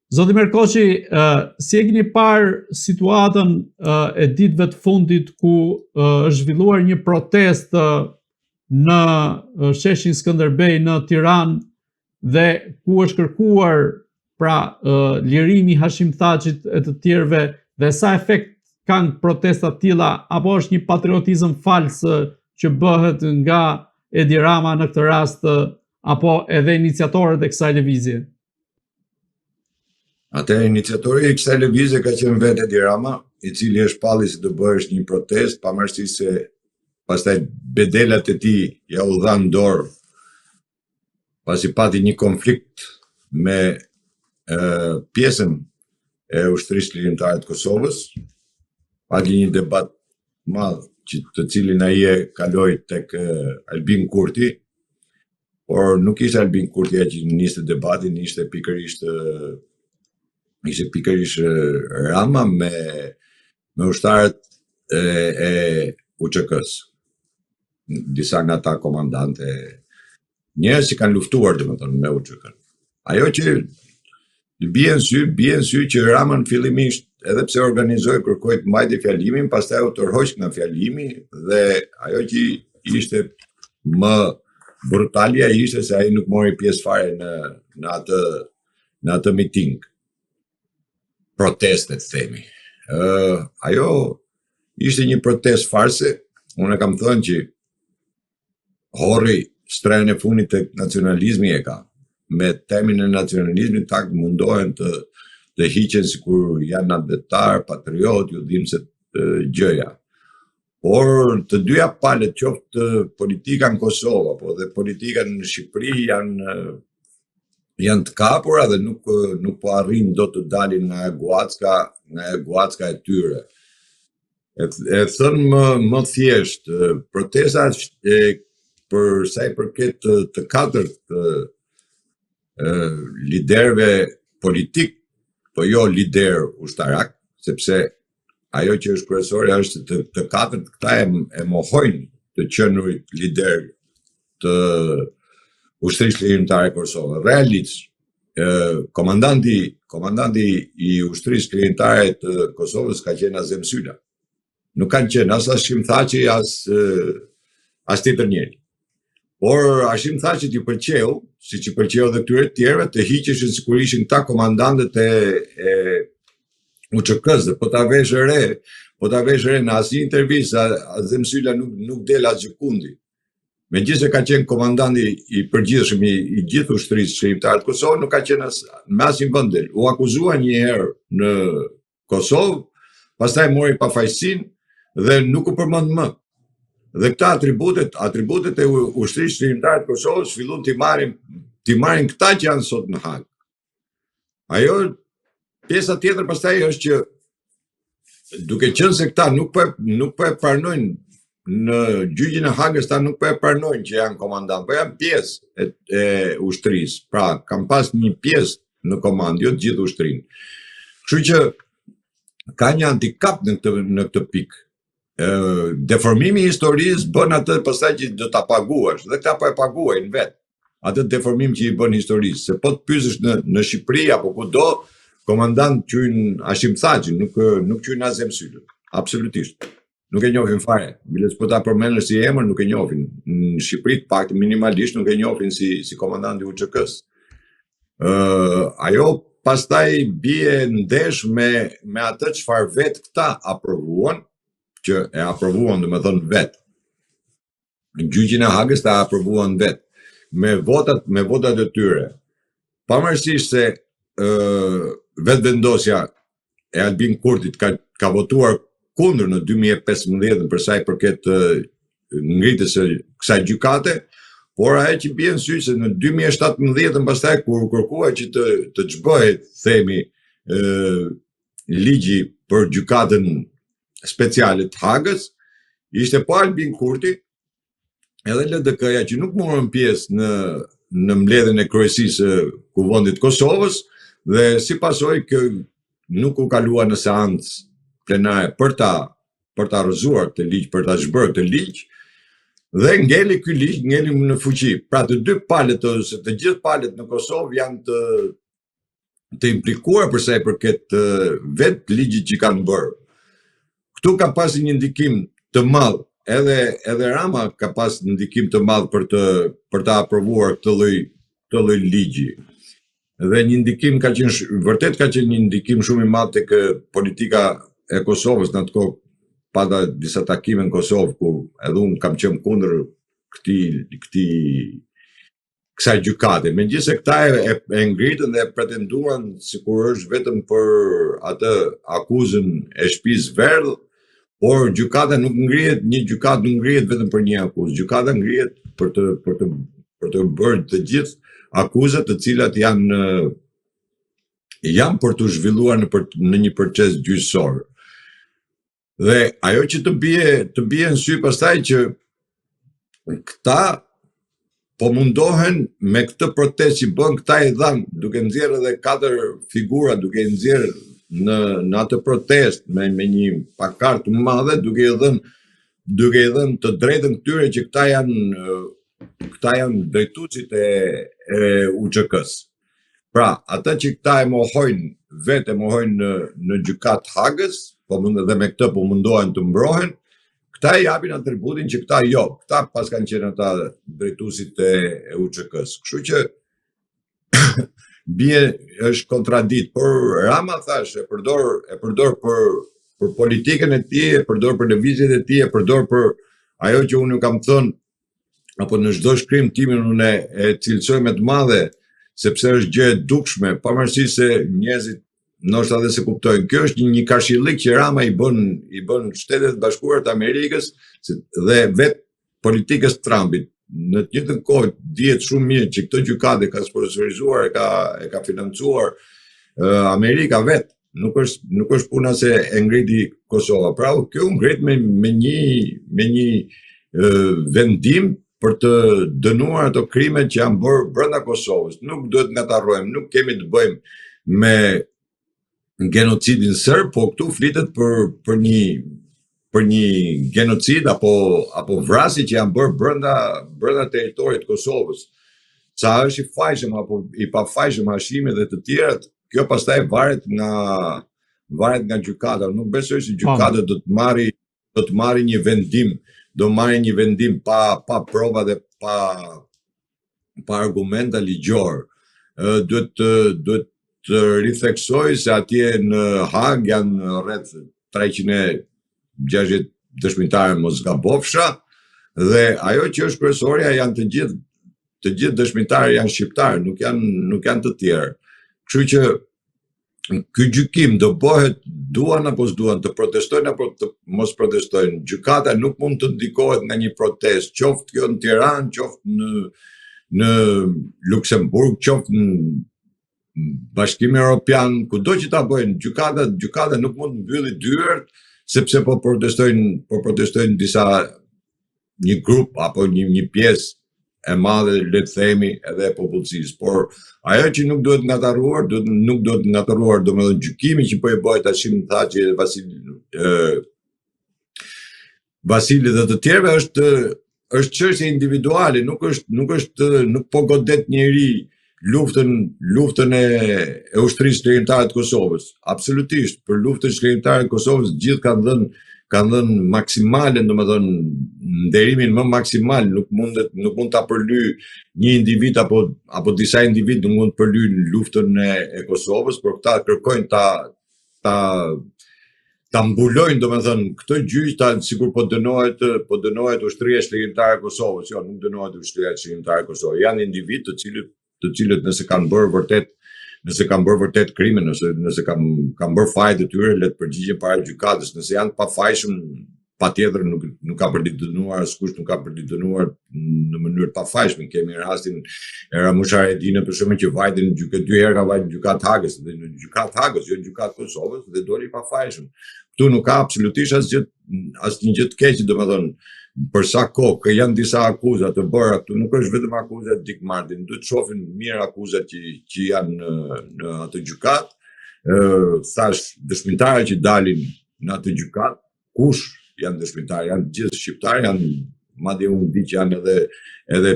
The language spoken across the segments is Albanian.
Zoti Merkoçi, si e keni parë situatën e ditëve të fundit ku është zhvilluar një protestë në sheshin Skënderbej në Tiranë dhe ku është kërkuar pra lirimi i Hashim Thaçit e të tjerëve, dhe sa efekt kanë protesta të tilla, apo është një patriotizëm fals që bëhet nga Edi Rama në këtë rast, apo edhe iniciatorët e kësaj lëvizje? Atëherë iniciatori i kësaj lëvizje ka qenë vetë Edi Rama, i cili është palli se do bëhesh një protestë, pavarësisht se pastaj bedelat e tij ja u dhanë dorë, pasi pati një konflikt me pjesën e ushtrisë lirimtare të Kosovës, pati një debat madh të cilin ai e kaloi tek Albin Kurti, por nuk ishte Albin Kurti që niste debatin, ishte pikërisht Rama me ushtarët e UÇK-s. Disa nga ata komandante, njerëz që kanë luftuar domethënë me UÇK-n. Ajo që bie në sy që Rama në fillimisht, edhe pse organizoi, kërkoi të mbajti fjalimin, pastaj u tërhoq nga fjalimi, dhe ajo që ishte më brutalja ishte se ai nuk mori pjesë fare në atë miting. Protestet, themi. Ajo ishte një protest farse. Unë kam thënë që horri shtrejën e funit të nacionalizmi e ka. Me temin e nacionalizmi tak mundohen të hiqen sikur janë atletar, patriot, ju dim se gjëja. Por të dyja palët, qoftë politika në Kosovë apo dhe politika në Shqipëri, janë të kapura dhe nuk po arrin do të dalin nga e guacka e tyre. E thënë më thjesht, protesta për sa i përket të katërt liderëve politik, po jo lider ushtarak, sepse ajo që është kryesore është të katërt këta e mohojnë të qenurit lider të ushtrisë lirimtare Kosovë. Realisht, komandanti i ushtrisë lirimtare të Kosovës ka qenë Azem Syla. Nuk kanë qenë as Hashim Thaçi, as tjetër njeri. Por Hashim Thaçit i pëlqeu, siç i pëlqeu edhe këtyre të tjerëve, të hiqeshin sikur ishin këta komandantët e UÇK-s, dhe po ta vesh re në asnjë intervistë Azem Syla nuk del as gjikundi. Megjithëse ka qenë komandanti i përgjithshëm i gjithë ushtrisë shqiptare të Kosovës, nuk ka qenë me asnjë vend. U akuzua një herë në Kosovë, pastaj mori pafajësinë dhe nuk u përmend më. Dhe këta atributet e ushtrisë shqiptare të Kosovës filluan t'i marrin këta që janë sot në Hag. Ajo pjesa tjetër pastaj është që, duke qenë se këta nuk po e pranojnë në gjyqin e Hagës, ta nuk po e pranojnë që janë komandant, po janë pjesë e ushtrisë. Pra, kam pas një pjesë në komandë, jo të gjithë ushtrinë. Kështu që ka një handicap në këtë pikë. Deformimi i historisë bën atë pastaj që do ta paguash, dhe këta po e paguajnë vetë atë deformim që i bën historisë. Se po të pyesësh në Shqipëri apo kudo, komandant quajnë Hashim Thaçin, nuk quajnë Azem Sylën. Absolutisht. Nuk e njohin fare. Biles po ta përmendësh si emër, nuk e njohin. Në Shqipëri të paktën minimalisht nuk e njohin si komandanti i UÇK-s. Ajo pastaj bie ndesh me atë çfarë vetë këta aprovuan, që e aprovuan domethënë vetë. Në gjyqin e Hagës ta aprovuan vetë me votat e tyre. Pavarësisht se vetëvendosja e Albin Kurtit ka votuar kundër në 2015 për sa i përket ngritjes së kësaj gjykate, por ajo që bie në sy se në 2017 pastaj kur kërkuaj që të çbëhet, themi, ligji për gjykatën speciale të Hagës, ishte po Albin Kurti edhe LDK-ja që nuk morën pjesë në mbledhjen e kryesisë së Kuvendit Kosovës, dhe si pasojë që nuk u kalua në seancë plenare për ta rrëzuar këtë ligj, për ta zhbërë këtë ligj, dhe ngeli ky ligj, ngeli në fuqi. Pra të dy palët ose të gjithë palët në Kosovë janë të implikuar për sa i përket vetë ligjit që kanë bërë. Këtu ka pasi një ndikim të madh, edhe Rama ka pas një ndikim të madh për të aprovuar këtë lloj ligji. Dhe një ndikim vërtet ka qenë një ndikim shumë i madh tek politika e Kosovës në atë kohë. Pata disa takime në Kosovë ku edhe unë kam qenë kundër kësaj gjykate. Megjithëse këta e ngritën dhe pretenduan sikur është vetëm për atë akuzën e shtëpisë Verdh, por gjykata nuk ngrihet, një gjykatë nuk ngrihet vetëm për një akuzë. Gjykata ngrihet për të bërë të gjithë akuzat të cilat janë për të zhvilluar në një proces gjyqësor. Dhe ajo që të bie në sy pastaj që këta po mundohen me këtë protestë që bën këta i dhanë, duke nxjerrë edhe 4 figura, duke nxjerrë në atë protestë me një pankart të madhe, duke i dhënë të drejtën këtyre që këta janë drejtuesit e UÇK-s. Pra, ata që këta e mohojnë në gjykatë Hagës, dhe me këtë po mundohen të mbrohen, këta i japin atributin që këta pas kanë qenë ata drejtuesit e UÇK-s. Kështu që bie është kontradikt, por Rama thash e përdor për politikën e tij, e përdor për lëvizjet e tij, e përdor për ajo që unë kam thënë, apo në çdo shkrim timin unë e cilësoj me të madhe, sepse është gjë e dukshme, pavarësisht se njerëzit ndoshta edhe se kuptojnë. Kjo është një kashillik që Rama i bën Shtetet Bashkuara të Amerikës dhe vetë politikës Trumpit. Në të njëjtën kohë dihet shumë mirë që këtë gjykatë ka sponsorizuar, e ka financuar Amerika vetë. Nuk është puna se e ngriti Kosova. Pra, kjo ngrit me një vendim për të dënuar ato krimet që janë bërë brenda Kosovës. Nuk duhet ngatarrojmë, nuk kemi të bëjmë me genocidin serb, po këtu flitet për një genocid apo vrasje që janë bërë brenda territorit të Kosovës. Sa është i fajshëm apo i pafajshëm hashimi dhe të tjerat, kjo pastaj varet nga gjykata. Nuk besoj se gjykata do të marrë një vendim pa prova dhe pa argumenta ligjor. Duhet të ritheksoj se atje në Hag janë rreth 360 dëshmitarë mos gabofsha, dhe ajo që është kryesorja janë të gjithë dëshmitarë janë shqiptarë, nuk janë të tjerë. Kështu që ky gjykim do bëhet duan apo s'duan, të protestojnë apo të mos protestojnë. Gjykata nuk mund të ndikohet nga një protestë, qoftë kjo në Tiranë, qoftë në Luksemburg, qoftë në Bashkimin Evropian, kudo që ta bëjnë, gjykata nuk mund të mbylli dyert sepse po protestojnë një grup apo një pjesë e madhe, le të themi, edhe e popullsisë. Por ajo që nuk duhet ngatarruar, domethënë gjykimi që po e bëhet tash në Thaçi dhe Vasili dhe të tjerëve është çështje individuale, nuk po godet njeri luftën e ushtrisë shkrimtare të Kosovës. Absolutisht, për luftën shkrimtare të Kosovës gjithë kanë dhënë maksimalen, domethënë nderimin më maksimal, nuk mund ta përly një individ apo disa individ nuk mund të përlyjnë luftën e Kosovës, por këta kërkojnë ta mbulojnë, domethënë këtë gjyq sikur po dënohet ushtria shkrimtare e Kosovës. Jo, nuk dënohet ushtria shkrimtare e Kosovës. Janë individ të cilët nëse kanë bërë vërtet krime, nëse kanë bërë fajt e tyre, le të përgjigjen para gjykatës. Nëse janë pafajshëm, patjetër nuk ka për të dënuar, askush nuk ka për të dënuar në mënyrë pafajshme. Kemi rastin e Ramush Haradinës për shembull që vajten dy herë ka vajtur në gjykatë Hagës, dhe në gjykatë Hagës, jo në gjykatë Kosovës, dhe doli pafajshëm. Këtu nuk ka absolutisht asnjë gjë të keqe, domethënë për sa kohë janë disa akuza të bëra këtu, nuk është vetëm akuza e Dick Martin, duhet të shohin mirë akuzat që janë në atë gjykatë. Thash dëshmitarët që dalin në atë gjykatë, kush janë dëshmitarë, janë gjithë shqiptarë, janë madje unë di që janë edhe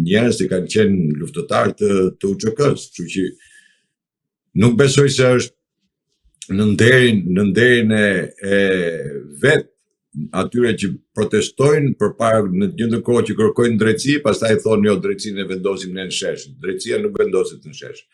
njerëz që kanë qenë luftëtarë të UÇK-s, kështu që Nuk besoj se është në nderin e vet atyre që protestojnë përpara në të njëjtën kohë që kërkojnë drejtësi, pastaj thonë jo, drejtësinë e vendosim ne në shesh. Drejtësia nuk vendoset në shesh.